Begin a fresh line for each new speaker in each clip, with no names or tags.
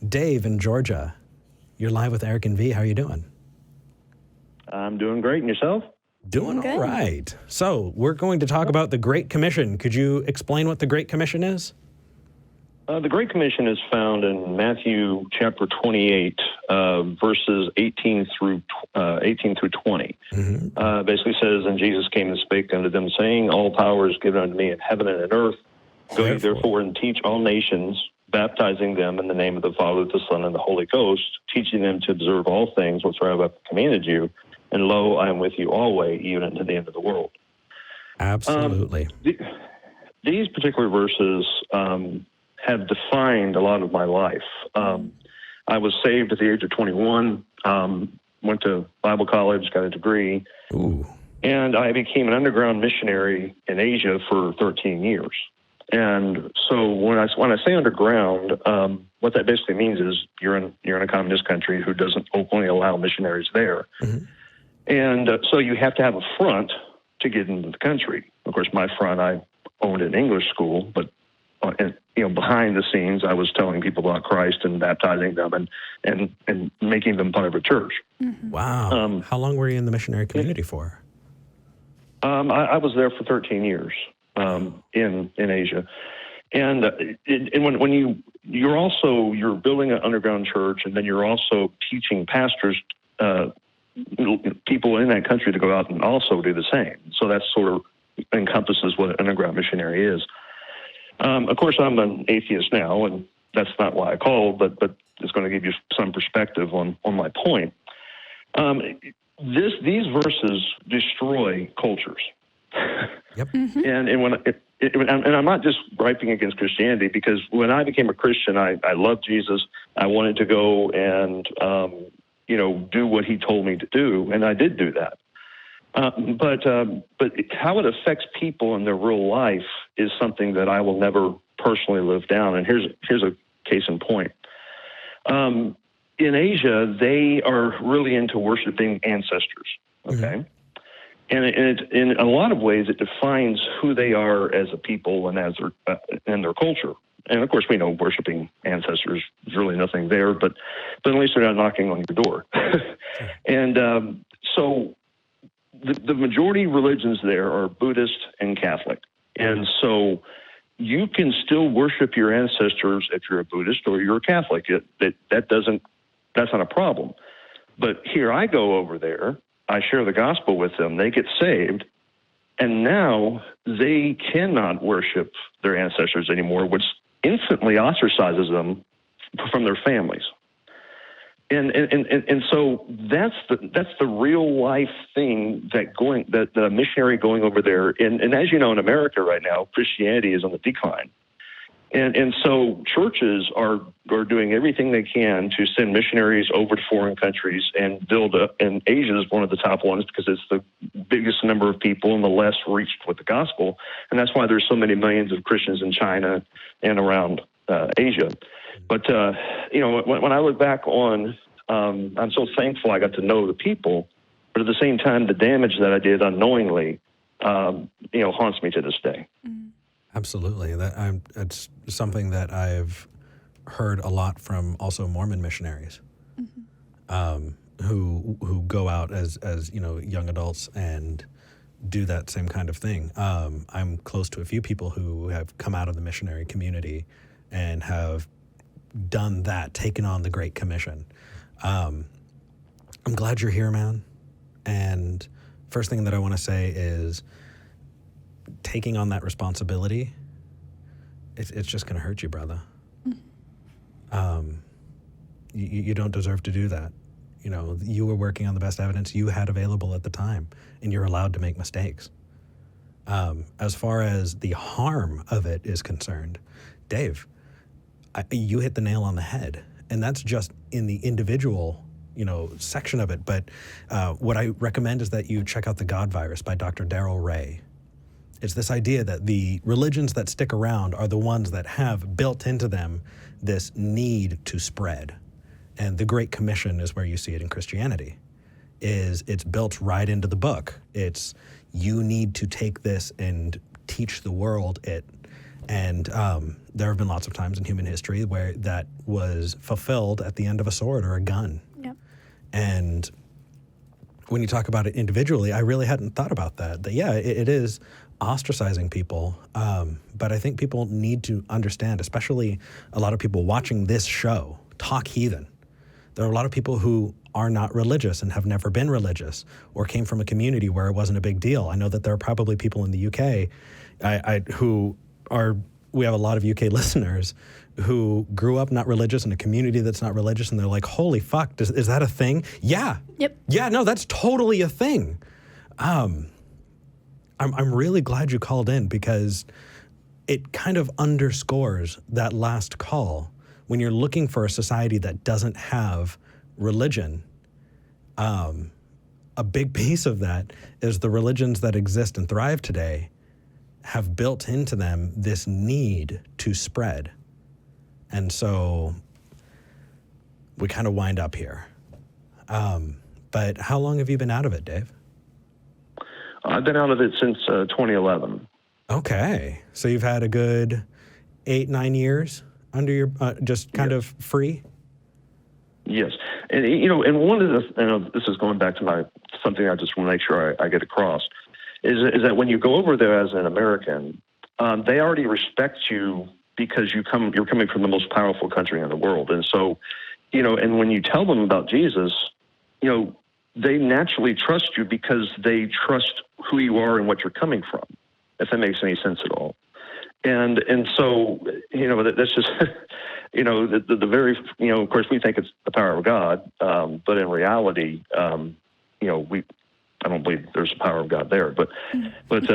Dave in Georgia, you're live with Eric and V. How are you doing?
I'm doing great. And yourself?
Doing all right. So we're going to talk about the Great Commission. Could you explain what the Great Commission is?
The Great Commission is found in Matthew chapter 28, verses 18 through 20. Basically says, and Jesus came and spake unto them, saying, all power is given unto me in heaven and in earth. Go ye therefore and teach all nations, baptizing them in the name of the Father, the Son, and the Holy Ghost, teaching them to observe all things whatsoever I have commanded you. And lo, I am with you always, even unto the end of the world.
Absolutely.
These particular verses have defined a lot of my life. I was saved at the age of 21, went to Bible college, got a degree, and I became an underground missionary in Asia for 13 years. And so when I say underground, what that basically means is you're in a communist country who doesn't openly allow missionaries there. And so you have to have a front to get into the country. Of course, my front, I owned an English school, but behind the scenes, I was telling people about Christ and baptizing them and making them part of a church.
Wow. How long were you in the missionary community for?
I was there for 13 years in Asia. And when you're building an underground church, and then you're also teaching pastors, people in that country to go out and also do the same. So that sort of encompasses what an underground missionary is. Of course, I'm an atheist now, and that's not why I called, but it's going to give you some perspective on my point. These verses destroy cultures.
Yep.
And I'm not just griping against Christianity, because when I became a Christian, I loved Jesus. I wanted to go and do what he told me to do, and I did do that. But how it affects people in their real life is something that I will never personally live down. And here's a case in point. In Asia, they are really into worshiping ancestors. Okay. And in a lot of ways, it defines who they are as a people and as their culture. And of course, we know worshiping ancestors, there's really nothing there, but at least they're not knocking on your door. And so the majority religions there are Buddhist and Catholic. And so you can still worship your ancestors if you're a Buddhist or you're a Catholic. That's not a problem. But here I go over there, I share the gospel with them, they get saved, and now they cannot worship their ancestors anymore, which instantly ostracizes them from their families. And so that's the real life thing that a missionary going over there, and as you know, in America right now, Christianity is on the decline. And so churches are doing everything they can to send missionaries over to foreign countries and build up. And Asia is one of the top ones because it's the biggest number of people and the less reached with the gospel. And that's why there's so many millions of Christians in China and around Asia. But, when I look back on, I'm so thankful I got to know the people, but at the same time, the damage that I did unknowingly, haunts me to this day.
Absolutely. It's something that I've heard a lot from also Mormon missionaries, who go out as young adults and do that same kind of thing. I'm close to a few people who have come out of the missionary community and have done that, taken on the Great Commission. I'm glad you're here, man. And first thing that I want to say is taking on that responsibility, it's just going to hurt you, brother. You don't deserve to do that. You were working on the best evidence you had available at the time, and you're allowed to make mistakes. As far as the harm of it is concerned, Dave, you hit the nail on the head, and that's just in the individual, section of it. But what I recommend is that you check out The God Virus by Dr. Darrell Ray. It's this idea that the religions that stick around are the ones that have built into them this need to spread. And the Great Commission is where you see it in Christianity. It's built right into the book. It's, you need to take this and teach the world it. And there have been lots of times in human history where that was fulfilled at the end of a sword or a gun.
Yep.
And when you talk about it individually, I really hadn't thought about that. That, yeah, it is ostracizing people. But I think people need to understand, especially a lot of people watching this show, Talk Heathen. There are a lot of people who are not religious and have never been religious or came from a community where it wasn't a big deal. I know that there are probably people in the UK we have a lot of UK listeners who grew up not religious in a community that's not religious, and they're like, holy fuck, is that a thing? Yeah.
Yep.
Yeah, no, that's totally a thing. I'm really glad you called in, because it kind of underscores that last call. When you're looking for a society that doesn't have religion, a big piece of that is the religions that exist and thrive today have built into them this need to spread. And so we kind of wind up here. But how long have you been out of it, Dave?
I've been out of it since 2011.
Okay. So you've had a good 8-9 years under your, just kind of free?
Yes. And, and one of the, this is going back to something I just want to make sure I get across, is that when you go over there as an American, they already respect you because you're coming from the most powerful country in the world. And so, and when you tell them about Jesus, they naturally trust you because they trust who you are and what you're coming from, if that makes any sense at all. And so, that's just, the very, of course we think it's the power of God, but in reality, I don't believe there's the power of God there, but just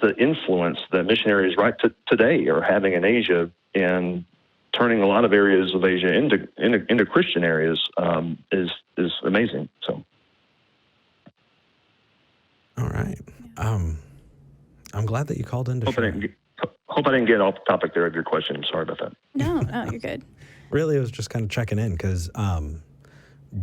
the influence that missionaries right today are having in Asia and turning a lot of areas of Asia into Christian areas is amazing. So,
all right, I'm glad that you called in to share.
Hope I didn't get off the topic there of your question. Sorry about that.
No, you're good.
Really, it was just kind of checking in, because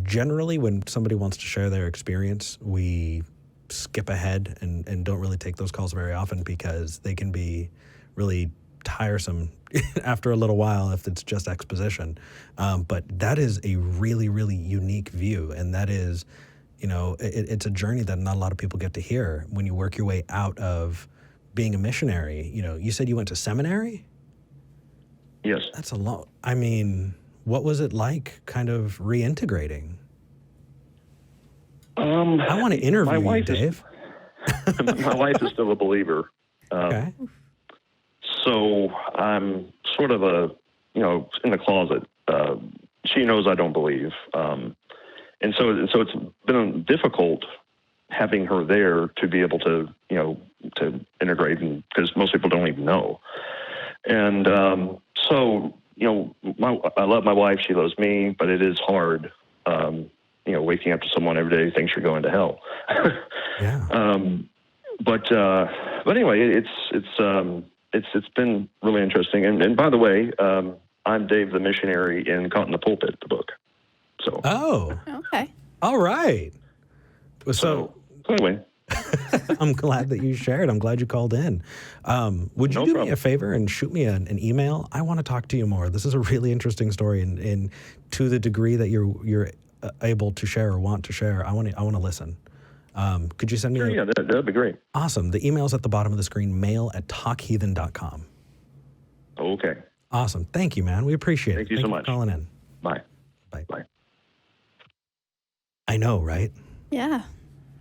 generally when somebody wants to share their experience, we skip ahead and don't really take those calls very often, because they can be really tiresome after a little while if it's just exposition. But that is a really, really unique view. And that is, it's a journey that not a lot of people get to hear when you work your way out of being a missionary. You said you went to seminary?
Yes.
That's a lot. I mean, what was it like kind of reintegrating? I want to interview you, Dave.
My wife is still a believer.
Okay.
So I'm sort of in the closet. She knows I don't believe. And so it's been difficult having her there to be able to, to integrate, because most people don't even know. And so, I love my wife. She loves me, but it is hard, waking up to someone every day who thinks you're going to hell.
Yeah.
But anyway, it's been really interesting. And by the way, I'm Dave the Missionary in Caught in the Pulpit, the book. So.
Oh.
Okay.
All right. So
anyway.
I'm glad that you shared. I'm glad you called in. Would you do me a favor and shoot me an email? I want to talk to you more. This is a really interesting story, and to the degree that you're able to share or want to share, I want to listen. Could you send me?
Sure, that'd be great.
Awesome. The email's at the bottom of the screen. mail@talkheathen.com.
Okay.
Awesome. Thank you, man. We appreciate it.
Thank you so much.
For calling in.
Bye.
Bye.
Bye.
I know, right?
Yeah.